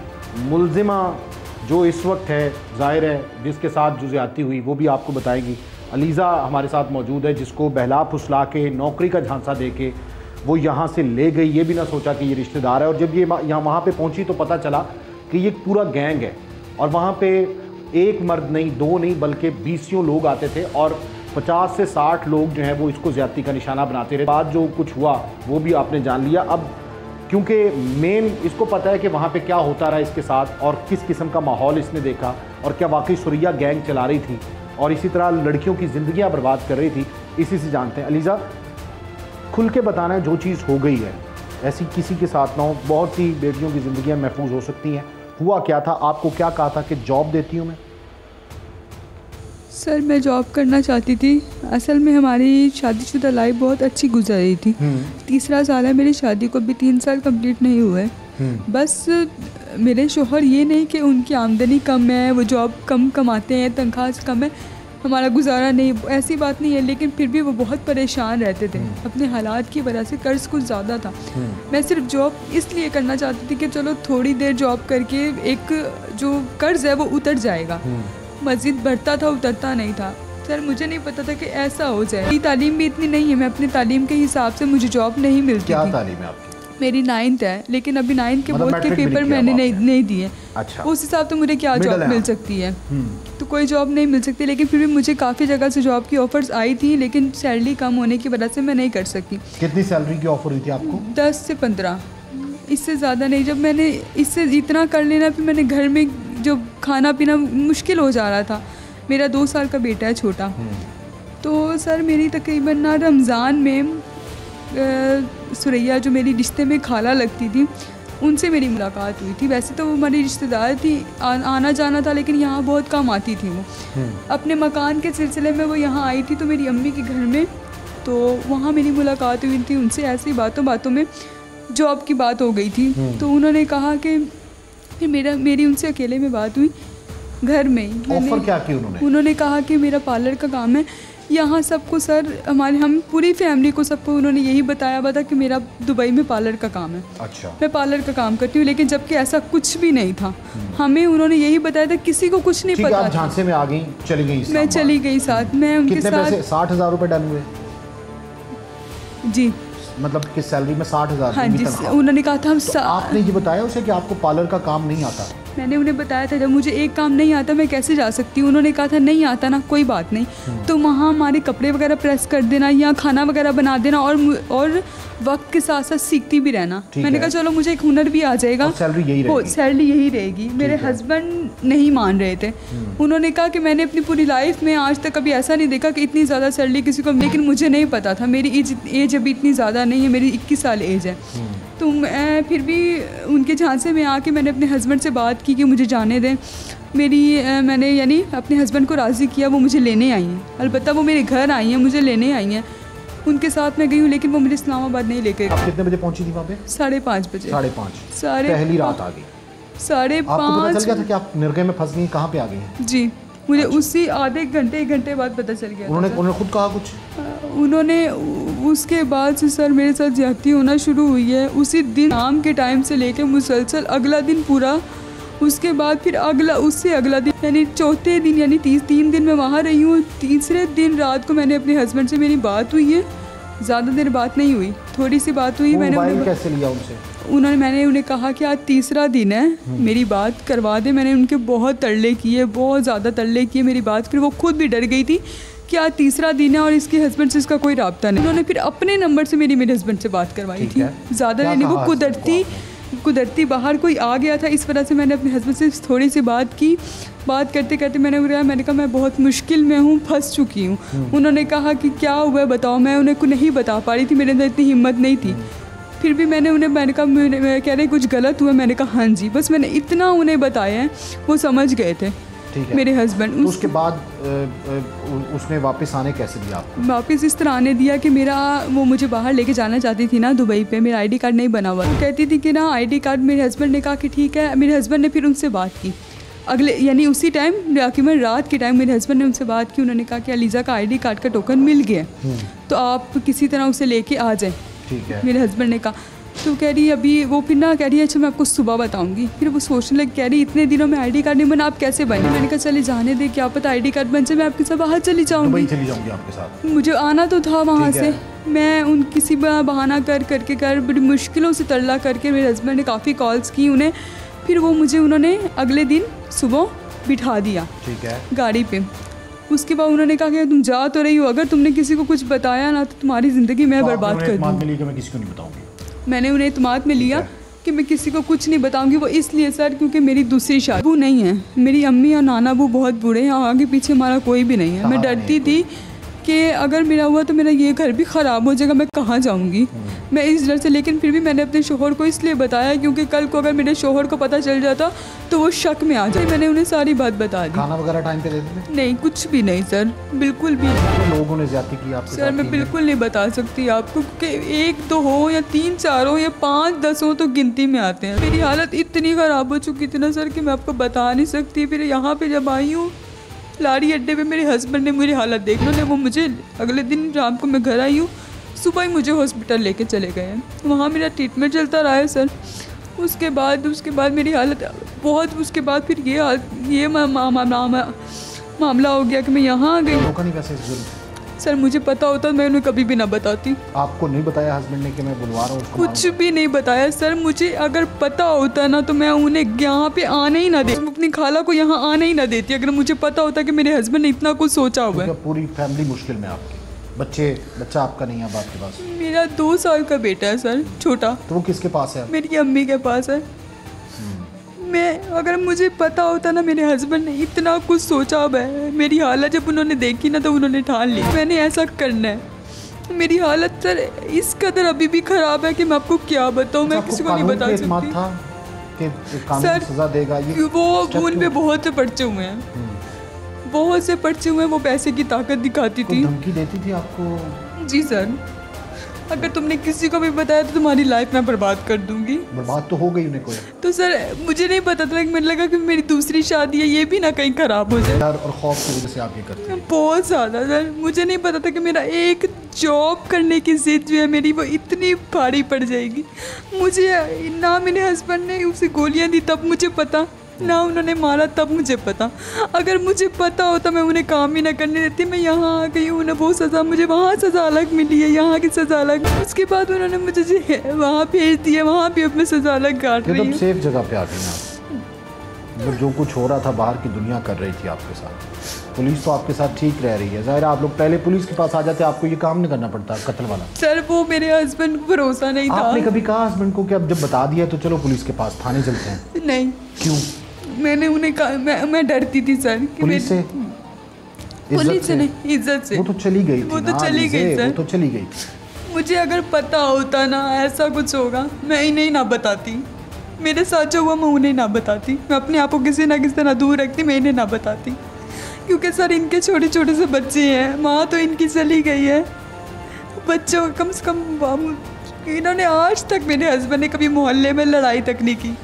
मुलजिमा जो इस वक्त है, जाहिर है जिसके साथ जो ज़्यादती हुई वो भी आपको बताएगी। अलीज़ा हमारे साथ मौजूद है, जिसको बहला फुसला के नौकरी का झांसा दे के वो यहाँ से ले गई, ये भी ना सोचा कि ये रिश्तेदार है। और जब ये यहाँ वहाँ पे पहुँची तो पता चला कि ये पूरा गैंग है और वहाँ पे एक मर्द नहीं, दो नहीं, बल्कि 20 लोग आते थे और 50 से 60 लोग जो हैं वो इसको ज़्यादती का निशाना बनाते रहे। बाद जो कुछ हुआ वो भी आपने जान लिया। अब क्योंकि मेन इसको पता है कि वहाँ पे क्या होता रहा इसके साथ और किस किस्म का माहौल इसने देखा और क्या वाकई सुरैया गैंग चला रही थी और इसी तरह लड़कियों की ज़िंदगियाँ बर्बाद कर रही थी, इसी से जानते हैं। अलीज़ा, खुल के बताना है, जो चीज़ हो गई है ऐसी किसी के साथ ना हो। बहुत सी बेटियों की ज़िंदगियाँ महफूज हो सकती हैं। हुआ क्या था? आपको क्या कहा था कि जॉब देती हूँ मैं? सर, मैं जॉब करना चाहती थी। असल में हमारी शादीशुदा लाइफ बहुत अच्छी गुजर रही थी। तीसरा साल है मेरी शादी को, भी 3 साल कंप्लीट नहीं हुए। बस मेरे शोहर ये नहीं कि उनकी आमदनी कम है, वो जॉब कम कमाते हैं, तनख्वाह कम है, हमारा गुजारा नहीं, ऐसी बात नहीं है, लेकिन फिर भी वो बहुत परेशान रहते थे अपने हालात की वजह से। कर्ज़ कुछ ज़्यादा था। मैं सिर्फ जॉब इसलिए करना चाहती थी कि चलो थोड़ी देर जॉब करके एक जो कर्ज़ है वो उतर जाएगा। मज़ीद बढ़ता था, उतरता नहीं था। सर, मुझे नहीं पता था कि ऐसा हो जाए। मेरी तालीम भी इतनी नहीं है, मैं अपनी तालीम के हिसाब से मुझे जॉब नहीं मिलती। क्या थी। तालीम है आपकी? मेरी 9th है, लेकिन अभी 9th के मतलब बोर्ड के पेपर मैंने नहीं दिए। अच्छा। उस हिसाब से मुझे क्या जॉब मिल सकती है? तो कोई जॉब नहीं मिल सकती, लेकिन फिर भी मुझे काफ़ी जगह से जॉब की ऑफर्स आई थी, लेकिन सैलरी कम होने की वजह से मैं नहीं कर सकती। कितनी सैलरी की ऑफर हुई थी आपको? 10 से 15, इससे ज़्यादा नहीं। जब मैंने इससे इतना कर लेना, फिर मैंने घर में जो खाना पीना मुश्किल हो जा रहा था। मेरा 2 साल का बेटा है छोटा। तो सर, मेरी तकरीबन ना रमज़ान में सुरैया जो मेरी रिश्ते में खाला लगती थी, उनसे मेरी मुलाकात हुई थी। वैसे तो वो हमारी रिश्तेदार थी, आना जाना था, लेकिन यहाँ बहुत कम आती थी वो। अपने मकान के सिलसिले में वो यहाँ आई थी तो मेरी अम्मी के घर में, तो वहाँ मेरी मुलाकात हुई थी उनसे। ऐसी बातों में जॉब की बात हो गई थी। तो उन्होंने कहा कि फिर मेरी उनसे अकेले में बात हुई घर में ही। ऑफर क्या की उन्होंने कहा कि मेरा पार्लर का काम है यहाँ। सबको सर, हम पूरी फैमिली को सबको उन्होंने यही बताया था कि मेरा दुबई में पार्लर का काम है। अच्छा। मैं पार्लर का काम करती हूँ, लेकिन जबकि ऐसा कुछ भी नहीं था। हमें उन्होंने यही बताया था, किसी को कुछ नहीं पता। आप झांसे में आ गई, चली गई? मैं चली गई साथ। मैं उनके साथ 60,000 रुपये डन हुए? जी, मतलब किस सैलरी में? 60,000? हाँ जी। उन्होंने कहा था हम तो आपने ये बताया उसे कि आपको पार्लर का काम नहीं आता? मैंने उन्हें बताया था, जब मुझे एक काम नहीं आता मैं कैसे जा सकती हूँ। उन्होंने कहा था नहीं आता ना, कोई बात नहीं, तो वहाँ हमारे कपड़े वगैरह प्रेस कर देना या खाना वगैरह बना देना और वक्त के साथ साथ सीखती भी रहना। मैंने कहा चलो मुझे एक हुनर भी आ जाएगा, सैलरी यही रहेगी। मेरे हस्बैंड नहीं मान रहे थे। उन्होंने कहा कि मैंने अपनी पूरी लाइफ में आज तक कभी ऐसा नहीं देखा कि इतनी ज़्यादा सैलरी किसी को, लेकिन मुझे नहीं पता था। मेरी एज अभी इतनी ज़्यादा नहीं है, मेरी 21 साल एज है। तो मैं फिर भी उनके झांसे में आके मैंने अपने हस्बैंड से बात की कि मुझे जाने दें। मैंने यानी अपने हस्बैंड को राज़ी किया, वो मुझे लेने आई हैं। अलबत्ता वो मेरे घर आई हैं, मुझे लेने आई हैं। उनके साथ मैं गई हूँ, लेकिन वो मुझे इस्लामाबाद नहीं लेके गई। कितने बजे पहुँची थी वहाँ पे? 5:30 बजे। 5:30? पहली रात आ गई? 5:30। आपको पता चल गया था कि आप निर्गे में फंस गई? कहाँ पे आ गई हैं? जी, मुझे उसी आधे एक घंटे बाद पता चल गया। उन्होंने खुद कहा कुछ? उन्होंने उसके बाद से सर मेरे साथ ज्यादती होना शुरू हुई है। उसी दिन शाम के टाइम से लेके मुसलसल अगला दिन पूरा, उसके बाद फिर उससे अगला दिन, यानी चौथे दिन, यानी 3 दिन मैं वहाँ रही हूँ। तीसरे दिन रात को मैंने अपने हस्बैंड से मेरी बात हुई है। ज़्यादा देर बात नहीं हुई, थोड़ी सी बात हुई। मैंने कैसे लिया उनसे? मैंने उन्हें कहा कि आज तीसरा दिन है, मेरी बात करवा दे। मैंने उनके बहुत तरले किए, बहुत ज़्यादा तरले किए मेरी बात। फिर वो खुद भी डर गई थी कि आज तीसरा दिन है और इसके हस्बैंड से इसका कोई राब्ता नहीं। उन्होंने फिर अपने नंबर से मेरे हस्बैंड से बात करवाई थी। ज़्यादा नहीं, वो कुदरती बाहर कोई आ गया था, इस वजह से मैंने अपने हस्बैंड से थोड़ी सी बात की। बात करते करते मैंने कहा मैं बहुत मुश्किल में हूँ, फंस चुकी हूँ। उन्होंने कहा कि क्या हुआ है बताओ। मैं उन्हें को नहीं बता पा रही थी, मेरे अंदर इतनी हिम्मत नहीं थी। फिर भी मैंने कहा कह रहे कुछ गलत हुआ। मैंने कहा हाँ जी, बस मैंने इतना उन्हें बताया है, वो समझ गए थे मेरे हस्बैंड। तो उसके बाद उसने वापस आने कैसे दिया आपको? वापस इस तरह आने दिया कि वो मुझे बाहर लेके जाना चाहती थी ना दुबई पे, मेरा आईडी कार्ड नहीं बना हुआ। वो कहती थी कि ना आईडी कार्ड, मेरे हस्बैंड ने कहा कि ठीक है। मेरे हस्बैंड ने फिर उनसे बात की, अगले यानी उसी टाइम तकरीबन रात के टाइम मेरे हस्बैंड ने उनसे बात की। उन्होंने कहा कि अलीज़ा का आईडी कार्ड का टोकन मिल गया, तो आप किसी तरह उसे लेके आ जाएं। ठीक है। मेरे हस्बैंड ने कहा, तो कह रही अभी वो फिर ना कह रही है अच्छा मैं आपको सुबह बताऊंगी। फिर वो सोचने लगी, कह रही इतने दिनों में आईडी कार्ड नहीं बना, आप कैसे बने? मैंने कहा चले जाने दे, क्या पता आईडी कार्ड बन जाए, मैं आपके साथ बाहर चली जाऊँगी। चली जाऊँगी आपके साथ। मुझे आना तो था वहाँ से। मैं उन किसी बहाना कर बड़ी मुश्किलों से तरला करके मेरे हस्बैंड ने काफ़ी कॉल्स की उन्हें। फिर वो मुझे उन्होंने अगले दिन सुबह बिठा दिया, ठीक है, गाड़ी पे। उसके बाद उन्होंने कहा कि तुम जा तो रही हो, अगर तुमने किसी को कुछ बताया ना तो तुम्हारी ज़िंदगी मैं बर्बाद कर दूँगी। मैं किसी को नहीं बताऊँगी। मैंने उन्हें इत्मीनान में लिया कि मैं किसी को कुछ नहीं बताऊंगी। वो इसलिए सर क्योंकि मेरी दूसरी शादी वो नहीं है, मेरी अम्मी और नाना वो बहुत बूढ़े हैं, आगे पीछे हमारा कोई भी नहीं है। मैं डरती थी कि अगर मेरा हुआ तो मेरा ये घर भी ख़राब हो जाएगा, मैं कहाँ जाऊँगी, मैं इस डर से। लेकिन फिर भी मैंने अपने शोहर को इसलिए बताया क्योंकि कल को अगर मेरे शोहर को पता चल जाता तो वो शक में आ जाए। मैंने उन्हें सारी बात बता दी। खाना वगैरह टाइम पे देते थे? नहीं, कुछ भी नहीं सर, बिल्कुल भी नहीं। लोगों ने ज्यादती की आपके साथ? सर मैं बिल्कुल नहीं बता सकती आपको, क्योंकि 1 2 हो या 3 4 हो या 5 10 हो तो गिनती में आते हैं। मेरी हालत इतनी ख़राब हो चुकी थी ना सर कि मैं आपको बता नहीं सकती। फिर यहाँ पे जब आई हूँ लारी अड्डे पे मेरे हस्बैंड ने मेरी हालत देख लो, वो मुझे अगले दिन शाम को मैं घर आई हूँ, सुबह ही मुझे हॉस्पिटल लेके चले गए हैं। वहाँ मेरा ट्रीटमेंट चलता रहा है सर। उसके बाद मेरी हालत बहुत, उसके बाद फिर ये मामला हो गया कि मैं यहाँ आ गई। रोका नहीं वैसे जुल्म? सर मुझे पता होता मैं उन्हें कभी भी ना बताती। आपको नहीं बताया हस्बैंड ने कि मैं बुलवा रहा हूँ उसको? कुछ भी नहीं बताया सर। मुझे अगर पता होता ना तो मैं उन्हें यहाँ पे आने ही ना देती, अपनी खाला को यहाँ आने ही ना देती अगर मुझे पता होता कि मेरे हस्बैंड ने इतना कुछ सोचा हुआ है। पूरी फैमिली मुश्किल में आपकी। बच्चा आपका नहीं है अब आपके पास? मेरा 2 साल का बेटा है सर, छोटा। तो वो किसके पास है? मेरी अम्मी के पास है। मैं अगर मुझे पता होता ना मेरे हस्बैंड ने इतना कुछ सोचा हुआ है, मेरी हालत जब उन्होंने देखी ना तो उन्होंने ठान ली मैंने ऐसा करना है। मेरी हालत सर इस कदर अभी भी ख़राब है कि मैं आपको क्या बताऊँ, मैं किसी को नहीं बता सकती। था कि कानून सज़ा देगा ये? वो उन पे बहुत से पर्चे हुए हैं, बहुत से पर्चे हुए हैं। वो पैसे की ताकत दिखाती थी, धमकी देती थी आपको? जी सर, अगर तुमने किसी को भी बताया तो तुम्हारी लाइफ मैं बर्बाद कर दूंगी। बर्बाद तो हो गई उन्हें कोई? तो सर मुझे नहीं पता था, मुझे लगा कि मेरी दूसरी शादी है, ये भी ना कहीं ख़राब हो जाए। डर और खौफ की वजह से आप ये करते हैं? बहुत ज़्यादा सर। मुझे नहीं पता था कि मेरा एक जॉब करने की ज़िद जो है मेरी वो इतनी भारी पड़ जाएगी। मुझे ना मेरे हस्बैंड ने उसे गोलियाँ दी तब मुझे पता, ना उन्होंने मारा तब मुझे पता। अगर मुझे पता होता मैं उन्हें काम ही ना करने देती। मैं यहाँ आ गई, उन्हें वो सज़ा, मुझे वहाँ सज़ा अलग मिली है, यहाँ की सज़ा अलग। उसके बाद उन्होंने मुझे वहाँ भेज दिया, वहाँ भी अब मैं सज़ा अलग काट रही हूँ। सेफ जगह पे आ गई ना, जो कुछ हो रहा था बाहर की दुनिया कर रही थी आपके साथ, पुलिस तो आपके साथ ठीक रह रही है। ज़ाहिर आप लोग पहले पुलिस के पास आ जाते, आपको ये काम नहीं करना पड़ता कत्ल वाला। सर वो मेरे हस्बैंड को भरोसा नहीं था। आपने कभी कहा हस्बैंड को कि अब जब बता दिया तो चलो पुलिस के पास, थाने चलते हैं? नहीं। क्यों? मैंने उन्हें कहा, मैं डरती थी सर कि पुलिस से? पुलिस से नहीं, इज्जत से। वो तो चली गई थी, वो तो चली गई सर, वो तो चली गई। मुझे अगर पता होता ना ऐसा कुछ होगा मैं इन्हें ना बताती। मेरे साथ जो हुआ मैं उन्हें ना बताती, मैं अपने आप को किसी ना किसी तरह दूर रखती, मैं इन्हें ना बताती। क्योंकि सर इनके छोटे छोटे से बच्चे हैं, माँ तो इनकी चली गई है, बच्चों कम से कम इन्होंने आज तक मेरे हस्बैंड ने कभी मोहल्ले में लड़ाई तक नहीं की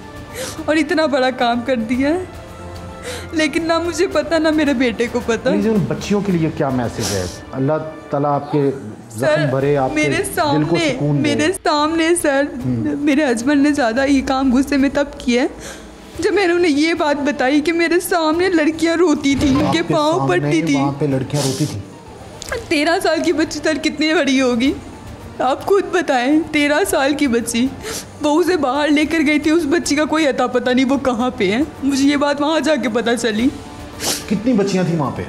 और इतना बड़ा काम कर दिया है। लेकिन ना मुझे पता ना मेरे बेटे को पता। उन बच्चियों के लिए क्या मैसेज है? अल्लाह ताला आपके ज़ख्म भरे, आपके मेरे दिल को सुकून दे। मेरे सामने सर मेरे हस्बैंड ने ज़्यादा ये काम गुस्से में तब किया जब मैंने उन्हें ये बात बताई कि मेरे सामने लड़कियां रोती थी, उनके पाँव पड़ती थी। वहाँ पे लड़कियां रोती थी? 13 साल की बच्ची सर कितनी बड़ी होगी आप खुद बताएं। 13 साल की बच्ची, वो उसे बाहर लेकर गई थी, उस बच्ची का कोई अता पता नहीं वो कहाँ पे है। मुझे ये बात वहाँ जाके पता चली। कितनी बच्चियाँ थी वहाँ पे?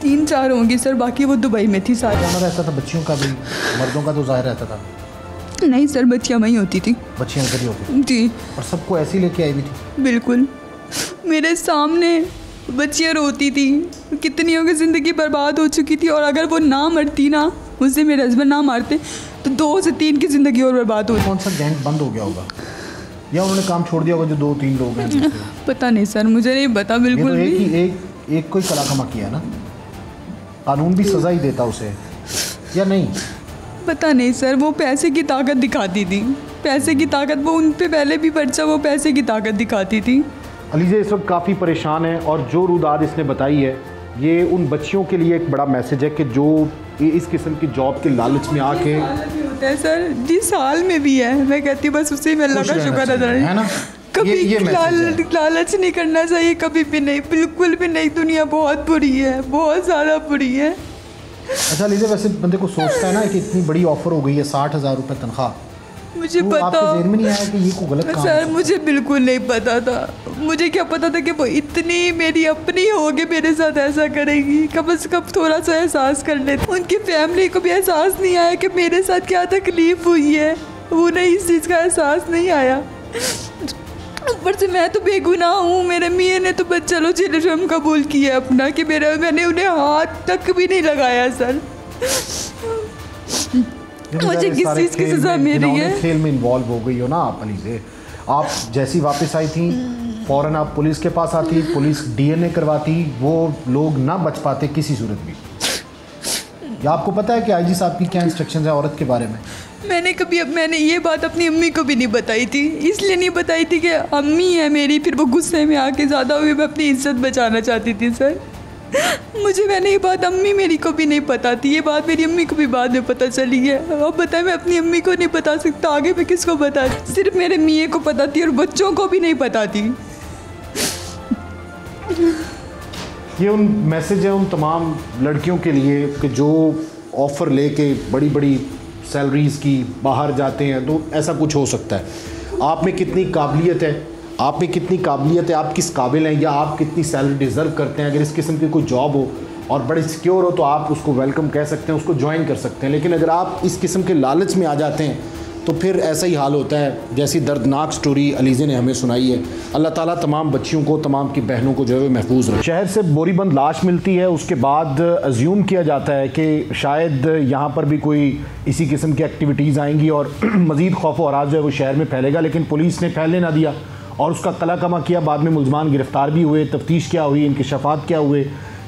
3 4 होंगी सर, बाकी वो दुबई में थी सारी। कौन रहता था बच्चियों का भी? मर्दों का तो जाहिर रहता था। नहीं सर, बच्चियाँ वहीं होती थी। बच्चियाँ इधर ही होती थी? जी। और सबको ऐसे ही लेके आई हुई थी? बिल्कुल, मेरे सामने बच्चियाँ रोती थी, कितनियों की ज़िंदगी बर्बाद हो चुकी थी। और अगर वो ना मरती ना, मुझसे मेरे हस्बैंड ना मारते तो 2 से 3 की ज़िंदगी और बर्बाद हो। कौन सा गैंग बंद हो गया होगा या उन्होंने काम छोड़ दिया होगा जो 2-3 लोग हैं? पता नहीं सर, मुझे नहीं पता बिल्कुल भी। एक कोई कला कमा किया ना, कानून भी सज़ा ही देता उसे या नहीं? पता नहीं सर, वो पैसे की ताकत दिखाती थी, पैसे की ताकत। वो उन पे पहले भी पर्चा, वो पैसे की ताकत दिखाती थी। अलीज़ा इस वक्त काफ़ी परेशान है और जो रुदाद इसने बताई है ये उन बच्चियों के लिए एक बड़ा मैसेज है कि जो इस किस्म की जॉब के लालच में आके होता है सर, जिस हाल में भी है मैं कहती हूँ बस उसी में अल्लाह का शुक्र अदा है ना। कभी ये लालच नहीं करना चाहिए, कभी भी नहीं, बिल्कुल भी नहीं। दुनिया बहुत बुरी है, बहुत ज़्यादा बुरी है। अच्छा अलीज़ा, वैसे बंदे को सोचता है ना कि इतनी बड़ी ऑफर हो गई है 60,000 रुपये तनख्वाह, मुझे तो पता आपके ज़हन में नहीं आया कि ये कोई गलत काम सर, है? मुझे बिल्कुल नहीं पता था। मुझे क्या पता था कि वो इतनी मेरी अपनी होगी मेरे साथ ऐसा करेगी। कम से कम थोड़ा सा एहसास कर लेते। उनकी फैमिली को भी एहसास नहीं आया कि मेरे साथ क्या तकलीफ़ हुई है, उन्हें इस चीज़ का एहसास नहीं आया। ऊपर से मैं तो बेगुनाह हूँ, मेरे मियाँ ने तो बस चलो चिल्लम कबूल किया अपना कि मैंने उन्हें हाथ तक भी नहीं लगाया सर। मुझे किस चीज़ की सज़ा मिली है? खेल में इन्वॉल्व हो गई हो ना आप अलीज़ा। आप जैसी वापस आई थी फ़ौरन आप पुलिस के पास आती, पुलिस DNA करवाती, वो लोग ना बच पाते किसी सूरत भी। या आपको पता है कि IG साहब की क्या इंस्ट्रक्शंस है औरत के बारे में? मैंने ये बात अपनी अम्मी को भी नहीं बताई थी। इसलिए नहीं बताई थी कि अम्मी है मेरी, फिर वो गुस्से में आके ज़्यादा हुई, मैं अपनी इज्जत बचाना चाहती थी सर। मैंने ये बात अम्मी मेरी को भी नहीं पता थी, ये बात मेरी अम्मी को भी बाद में पता चली है। अब बताए मैं अपनी अम्मी को नहीं बता सकता, आगे मैं किसको बता? सिर्फ मेरे मियाँ को पता थी और बच्चों को भी नहीं पता थी। ये उन मैसेज है उन तमाम लड़कियों के लिए कि जो ऑफ़र लेके बड़ी बड़ी सैलरीज़ की बाहर जाते हैं, तो ऐसा कुछ हो सकता है। आप में कितनी काबिलियत है, आप में कितनी काबिलियत है, आप किस काबिल हैं, या आप कितनी सैलरी डिज़र्व करते हैं। अगर इस किस्म की कोई जॉब हो और बड़ी सिक्योर हो तो आप उसको वेलकम कह सकते हैं, उसको ज्वाइन कर सकते हैं। लेकिन अगर आप इस किस्म के लालच में आ जाते हैं तो फिर ऐसा ही हाल होता है जैसी दर्दनाक स्टोरी अलीज़ा ने हमें सुनाई है। अल्लाह ताला तमाम बच्चियों को, तमाम की बहनों को जो है महफूज रहे। शहर से बोरीबंद लाश मिलती है, उसके बाद अज्यूम किया जाता है कि शायद यहाँ पर भी कोई इसी किस्म की एक्टिविटीज़ आएंगी और मज़ीद खौफ और हरास जो है वो शहर में फैलेगा। लेकिन पुलिस ने फैलने ना दिया और उसका कला कमा किया। बाद में मुलजमान गिरफ़्तार भी हुए, तफ्तीश क्या हुई, इंकशाफात क्या हुए,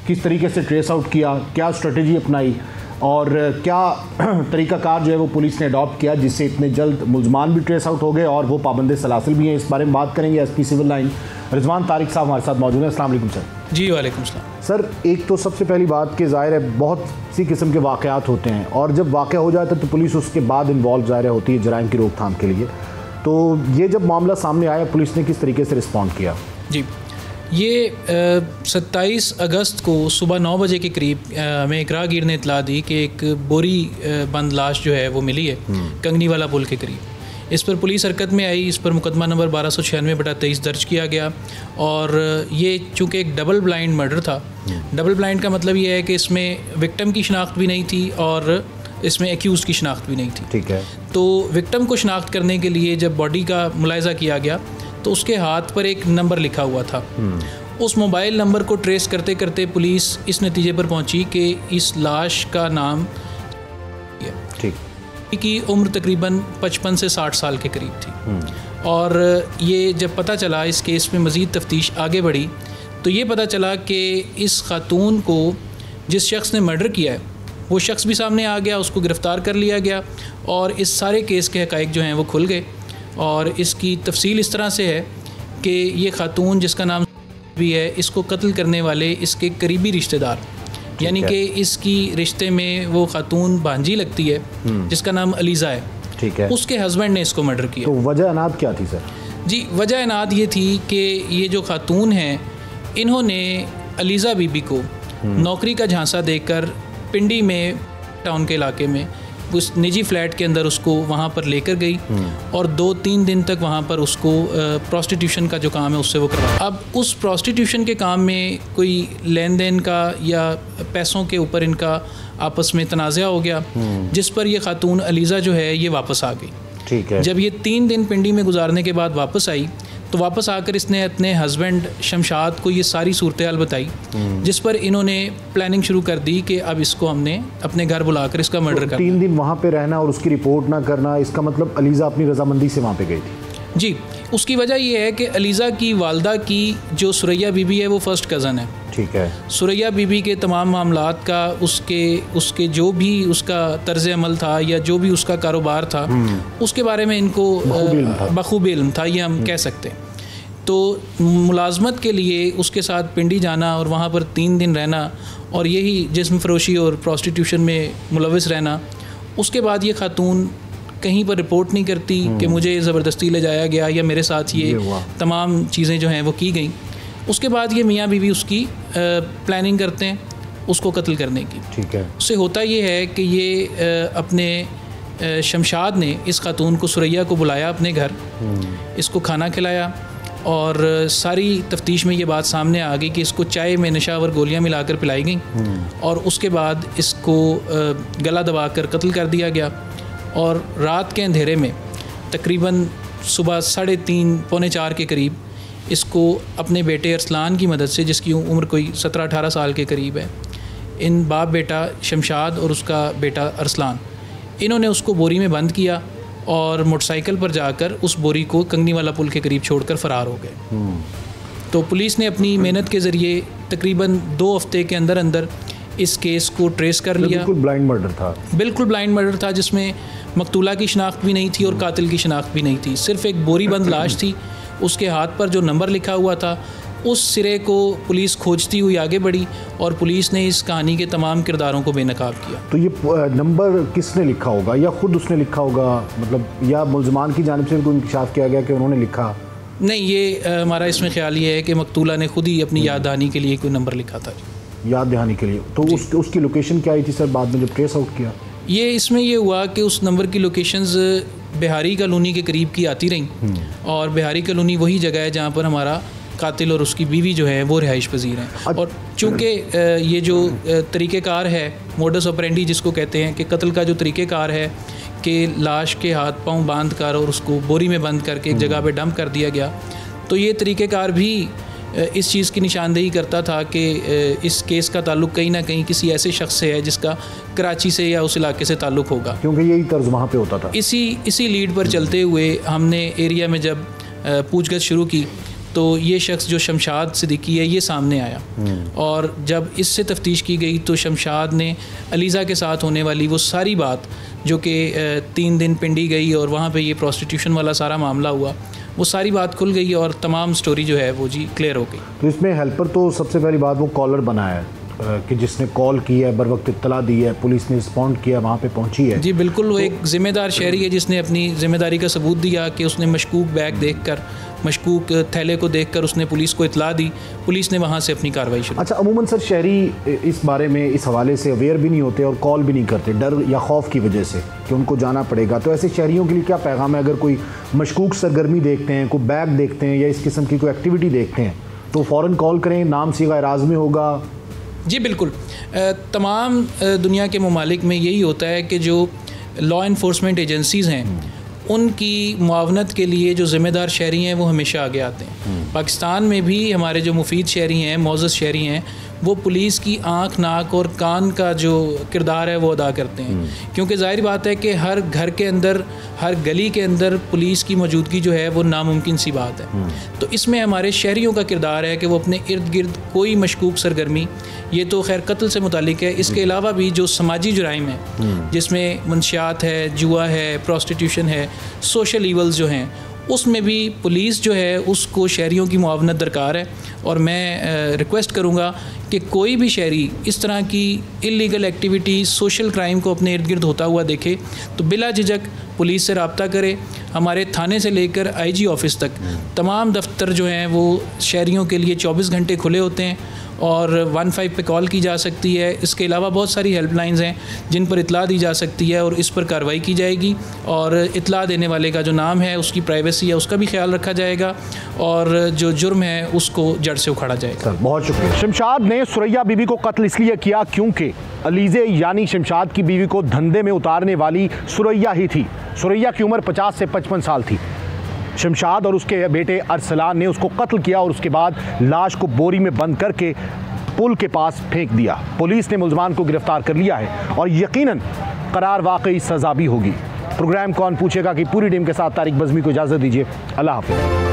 किस तरीके से ट्रेस आउट किया, क्या स्ट्रेटजी अपनाई और क्या तरीक़ाकार जो है वो पुलिस ने अडॉप्ट किया जिससे इतने जल्द मुलजमान भी ट्रेस आउट हो गए और वो पाबंद सलासिल भी हैं। इस बारे में बात करेंगे। SP civil line Rizwan Tariq साहब हमारे साथ मौजूद हैं। अस्सलाम वालेकुम सर। जी वालेकुम सलाम। सर, एक तो सबसे पहली बात कि ज़ाहिर है बहुत सी किस्म के वाक़यात होते हैं और जब वाक़या हो जाता है तो पुलिस उसके बाद इन्वॉल्व ज़ाहिर होती है जराइम की रोकथाम के लिए। तो ये जब मामला सामने आया पुलिस ने किस तरीके से रिस्पॉन्ड किया? जी, ये 27 अगस्त को सुबह 9 बजे के करीब हमें एक राहगीर ने इतला दी कि एक बोरी बंद लाश जो है वो मिली है कंगनीवाला पुल के करीब। इस पर पुलिस हरकत में आई, इस पर मुकदमा नंबर 1296/23 दर्ज किया गया। और ये चूँकि एक डबल ब्लाइंड मर्डर था, डबल ब्लाइंड का मतलब ये है कि इसमें विक्टिम की शनाख्त भी नहीं थी और इसमें एक्यूज़ की शनाख्त भी नहीं थी। ठीक है। तो विक्टिम को शनाख्त करने के लिए जब बॉडी का मुलायजा किया गया तो उसके हाथ पर एक नंबर लिखा हुआ था। उस मोबाइल नंबर को ट्रेस करते करते पुलिस इस नतीजे पर पहुंची कि इस लाश का नाम, ठीक, की उम्र तकरीबन 55 से 60 साल के करीब थी। और ये जब पता चला, इस केस में मज़ीद तफ्तीश आगे बढ़ी तो ये पता चला कि इस खातून को जिस शख्स ने मर्डर किया है वो शख्स भी सामने आ गया, उसको गिरफ़्तार कर लिया गया और इस सारे केस के हक़ाइक़ जो हैं वो खुल गए। और इसकी तफसील इस तरह से है कि ये खातून जिसका नाम भी है, इसको कत्ल करने वाले इसके करीबी रिश्तेदार, यानी कि इसकी रिश्ते में वो खातून भांजी लगती है जिसका नाम अलीज़ा है, ठीक है, उसके हस्बैंड ने इसको मर्डर किया। तो वजह अनाद क्या थी सर? जी, वजह अनाद ये थी कि ये जो खातून हैं इन्होंने अलीज़ा बीबी को नौकरी का झांसा देकर पिंडी में टाउन के इलाके में उस निजी फ्लैट के अंदर उसको वहाँ पर लेकर गई और 2-3 दिन तक वहाँ पर उसको प्रोस्टिट्यूशन का जो काम है उससे वो करवा। अब उस प्रोस्टिट्यूशन के काम में कोई लेन देन का या पैसों के ऊपर इनका आपस में तनाज़ा हो गया, जिस पर यह खातून अलीज़ा जो है ये वापस आ गई। ठीक है। जब ये 3 दिन पिंडी में गुजारने के बाद वापस आई तो वापस आकर इसने अपने हस्बैंड शमशाद को ये सारी सूरत हाल बताई, जिस पर इन्होंने प्लानिंग शुरू कर दी कि अब इसको हमने अपने घर बुलाकर इसका मर्डर करना। 3 दिन वहाँ पे रहना और उसकी रिपोर्ट ना करना, इसका मतलब अलीज़ा अपनी रजामंदी से वहाँ पे गई थी? जी, उसकी वजह यह है कि अलीज़ा की वालदा की जो सुरैया बीबी है वो फर्स्ट कज़न है। ठीक है। सुरैया बीबी के तमाम मामलात का उसके जो भी उसका तर्ज अमल था या जो भी उसका कारोबार था उसके बारे में इनको बखूबी इल्म था, ये हम कह सकते हैं। तो मुलाजमत के लिए उसके साथ पिंडी जाना और वहाँ पर 3 दिन रहना और यही जिस्म फरोशी और प्रॉस्टिट्यूशन में मुलविस रहना, उसके बाद ये खातून कहीं पर रिपोर्ट नहीं करती कि मुझे ज़बरदस्ती ले जाया गया या मेरे साथ ये तमाम चीज़ें जो हैं वो की गई। उसके बाद ये मियाँ बीवी उसकी प्लानिंग करते हैं उसको कत्ल करने की। ठीक है। उससे होता ये है कि ये अपने शमशाद ने इस खातून को, सुरैया को बुलाया अपने घर, इसको खाना खिलाया और सारी तफ्तीश में ये बात सामने आ गई कि इसको चाय में नशावर गोलियां मिलाकर पिलाई गई और उसके बाद इसको गला दबाकर कत्ल कर दिया गया। और रात के अंधेरे में तकरीबन सुबह 3:30 पौने 4 के करीब इसको अपने बेटे अरसलान की मदद से, जिसकी उम्र कोई 17-18 साल के करीब है, इन बाप बेटा शमशाद और उसका बेटा अरसलान, इन्होंने उसको बोरी में बंद किया और मोटरसाइकिल पर जाकर उस बोरी को कंगनी वाला पुल के करीब छोड़कर फ़रार हो गए। तो पुलिस ने अपनी मेहनत के ज़रिए तकरीबन 2 हफ्ते के अंदर अंदर इस केस को ट्रेस कर लिया। बिल्कुल ब्लाइंड मर्डर था। बिल्कुल ब्लाइंड मर्डर था, जिसमें मकतूला की शनाख्त भी नहीं थी और कातिल की शनाख्त भी नहीं थी। सिर्फ एक बोरी बंद लाश थी, उसके हाथ पर जो नंबर लिखा हुआ था उस सिरे को पुलिस खोजती हुई आगे बढ़ी और पुलिस ने इस कहानी के तमाम किरदारों को बेनकाब किया। तो ये नंबर किसने लिखा होगा, या ख़ुद उसने लिखा होगा, मतलब या मुल्ज़मान की जानिब से भी कोई इंकशाफ किया गया कि उन्होंने लिखा? नहीं, ये हमारा इसमें ख्याल ये है कि मकतूला ने खुद ही अपनी याद दहानी के लिए कोई नंबर लिखा था। याद दहानी के लिए? तो उसकी लोकेशन क्या आई थी सर बाद में जब ट्रेस आउट किया? ये इसमें ये हुआ कि उस नंबर की लोकेशंस बिहारी कॉलोनी के करीब की आती रहीं और बिहारी कॉलोनी वही जगह है जहाँ पर हमारा कातिल और उसकी बीवी जो है वो रिहाइश पजीर हैं। और चूँकि ये जो तरीक़ेकार है, मोडस ऑपरेंडी जिसको कहते हैं, कि कत्ल का जो तरीक़ेकार है कि लाश के हाथ पांव बांध कर और उसको बोरी में बंद करके एक जगह पे डंप कर दिया गया, तो ये तरीक़ेकार भी इस चीज़ की निशानदेही करता था कि इस केस का ताल्लुक़ कहीं ना कहीं किसी ऐसे शख्स से है जिसका कराची से या उस इलाके से ताल्लुक़ होगा, क्योंकि यही तर्ज वहाँ पे होता था। इसी लीड पर चलते हुए हमने एरिया में जब पूछगछ शुरू की तो ये शख्स जो शमशाद सिद्दीकी है ये सामने आया और जब इससे तफ्तीश की गई तो शमशाद ने अलीज़ा के साथ होने वाली वो सारी बात, जो कि 3 दिन पिंडी गई और वहाँ पे ये प्रॉस्टिट्यूशन वाला सारा मामला हुआ, वो सारी बात खुल गई और तमाम स्टोरी जो है वो जी क्लियर हो गई। तो इसमें हेल्पर तो सबसे पहली बात वो कॉलर बनाया है कि जिसने कॉल की है, बर वक्त इत्तला दी है, पुलिस ने रिस्पॉन्ड किया, वहाँ पे पहुँची है। जी बिल्कुल, वो एक ज़िम्मेदार शहरी है जिसने अपनी ज़िम्मेदारी का सबूत दिया कि उसने मशकूक बैग देखकर, मशकूक थैले को देखकर उसने पुलिस को इत्तला दी, पुलिस ने वहाँ से अपनी कार्रवाई शुरू। अच्छा, अमूमन सर शहरी इस बारे में, इस हवाले से अवेयर भी नहीं होते और कॉल भी नहीं करते, डर या खौफ की वजह से कि उनको जाना पड़ेगा। तो ऐसे शहरियों के लिए क्या पैगाम है, अगर कोई मशकूक सरगर्मी देखते हैं, कोई बैग देखते हैं या इस किस्म की कोई एक्टिविटी देखते हैं तो फ़ौरन कॉल करें, नाम सीगा एराज़ में होगा? जी बिल्कुल, तमाम दुनिया के ममालिक में यही होता है कि जो लॉ इन्फोर्समेंट एजेंसीज़ हैं उनकी मुआवनत के लिए जो ज़िम्मेदार शहरी हैं वो हमेशा आगे आते हैं। पाकिस्तान में भी हमारे जो मुफीद शहरी हैं, मोअज़्ज़ज़ शहरी हैं, वो पुलिस की आँख, नाक और कान का जो किरदार है वो अदा करते हैं, क्योंकि ज़ाहिर बात है कि हर घर के अंदर, हर गली के अंदर पुलिस की मौजूदगी जो है वो नामुमकिन सी बात है। तो इसमें हमारे शहरियों का किरदार है कि वो अपने इर्द गिर्द कोई मशकूक सरगर्मी, ये तो खैर कत्ल से मुतालिक है, इसके अलावा भी जो समाजी जुराइम है जिसमें मंशियात है, जुआ है, प्रॉस्टिट्यूशन है, सोशल ईवल्स जो हैं, उसमें भी पुलिस जो है उसको शहरियों की मुआवनत दरकार है। और मैं रिक्वेस्ट करूँगा कि कोई भी शहरी इस तरह की इल्लीगल एक्टिविटी, सोशल क्राइम को अपने इर्द गिर्द होता हुआ देखे तो बिला झिझक पुलिस से रब्ता करे। हमारे थाने से लेकर IG ऑफिस तक तमाम दफ्तर जो हैं वो शहरियों के लिए 24 घंटे खुले होते हैं और 15 पे कॉल की जा सकती है। इसके अलावा बहुत सारी हेल्पलाइंस हैं जिन पर इत्तला दी जा सकती है और इस पर कार्रवाई की जाएगी और इत्तला देने वाले का जो नाम है, उसकी प्राइवेसी है, उसका भी ख्याल रखा जाएगा और जो जुर्म है उसको जड़ से उखाड़ा जाएगा। सर बहुत शुक्रिया। शमशाद ने सुरैया बीवी को कत्ल इसलिए किया क्योंकि अलीज़े यानी शमशाद की बीवी को धंधे में उतारने वाली सुरैया ही थी। सुरैया की उम्र 50 से 55 साल थी। शमशाद और उसके बेटे अरसलान ने उसको कत्ल किया और उसके बाद लाश को बोरी में बंद करके पुल के पास फेंक दिया। पुलिस ने मुल्ज़मान को गिरफ्तार कर लिया है और यकीनन करार वाकई सज़ा भी होगी। प्रोग्राम कौन पूछेगा की पूरी टीम के साथ तारिक बज़मी को इजाज़त दीजिए। अल्लाह हाफ़िज़।